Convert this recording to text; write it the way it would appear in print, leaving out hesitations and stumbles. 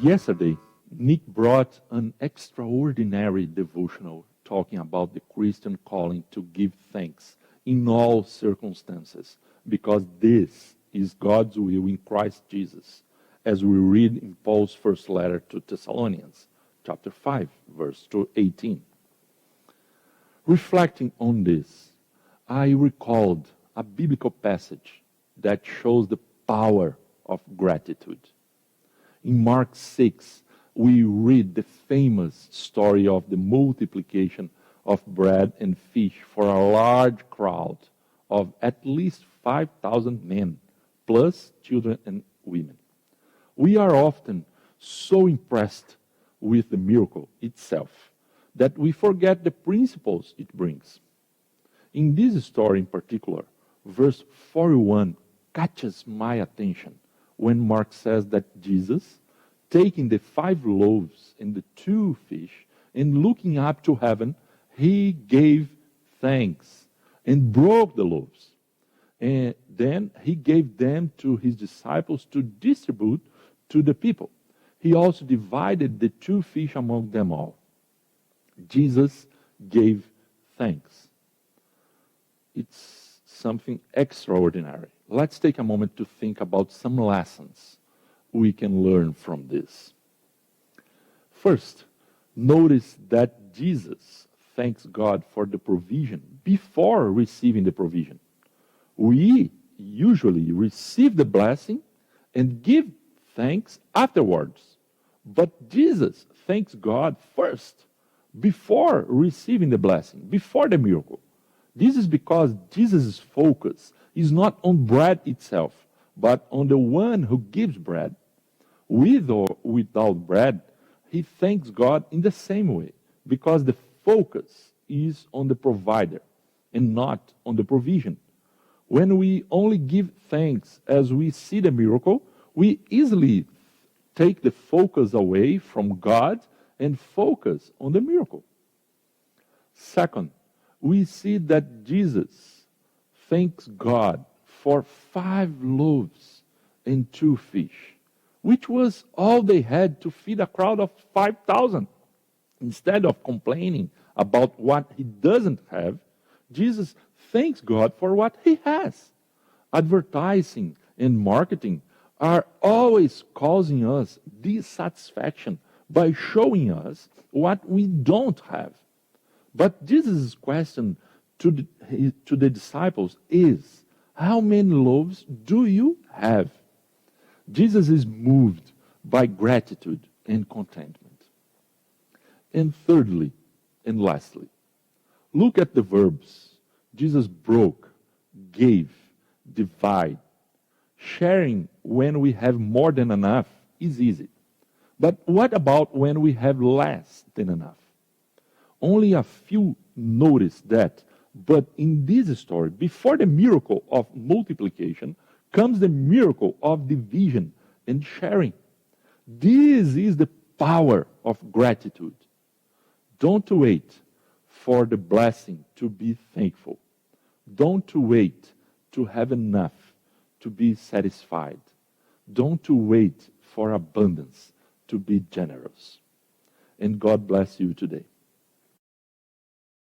Yesterday, Nick brought an extraordinary devotional talking about the Christian calling to give thanks in all circumstances, because this is God's will in Christ Jesus, as we read in Paul's first letter to Thessalonians, chapter 5, verse 18. Reflecting on this, I recalled a biblical passage that shows the power of gratitude. In Mark 6, we read the famous story of the multiplication of bread and fish for a large crowd of at least 5,000 men, plus children and women. We are often so impressed with the miracle itself that we forget the principles it brings. In this story in particular, verse 41 catches my attention when Mark says that Jesus, taking the 5 loaves and the 2 fish, and looking up to heaven, he gave thanks and broke the loaves. And then he gave them to his disciples to distribute to the people. He also divided the 2 fish among them all. Jesus gave thanks. It's something extraordinary. Let's take a moment to think about some lessons we can learn from this. First, notice that Jesus thanks God for the provision before receiving the provision. We usually receive the blessing and give thanks afterwards. But Jesus thanks God first, before receiving the blessing, before the miracle. This is because Jesus' focus is not on bread itself, but on the one who gives bread. With or without bread, he thanks God in the same way, because the focus is on the provider and not on the provision. When we only give thanks as we see the miracle, we easily take the focus away from God and focus on the miracle. Second, we see that Jesus thanks God for 5 loaves and 2 fish, which was all they had to feed a crowd of 5,000. Instead of complaining about what he doesn't have, Jesus thanks God for what he has. Advertising and marketing are always causing us dissatisfaction by showing us what we don't have. But Jesus' question to the disciples is, how many loaves do you have? Jesus is moved by gratitude and contentment. And thirdly, and lastly, look at the verbs. Jesus broke, gave, divide. Sharing when we have more than enough is easy. But what about when we have less than enough? Only a few notice that, but in this story, before the miracle of multiplication, comes the miracle of division and sharing. This is the power of gratitude. Don't wait for the blessing to be thankful. Don't wait to have enough to be satisfied. Don't wait for abundance to be generous. And God bless you today.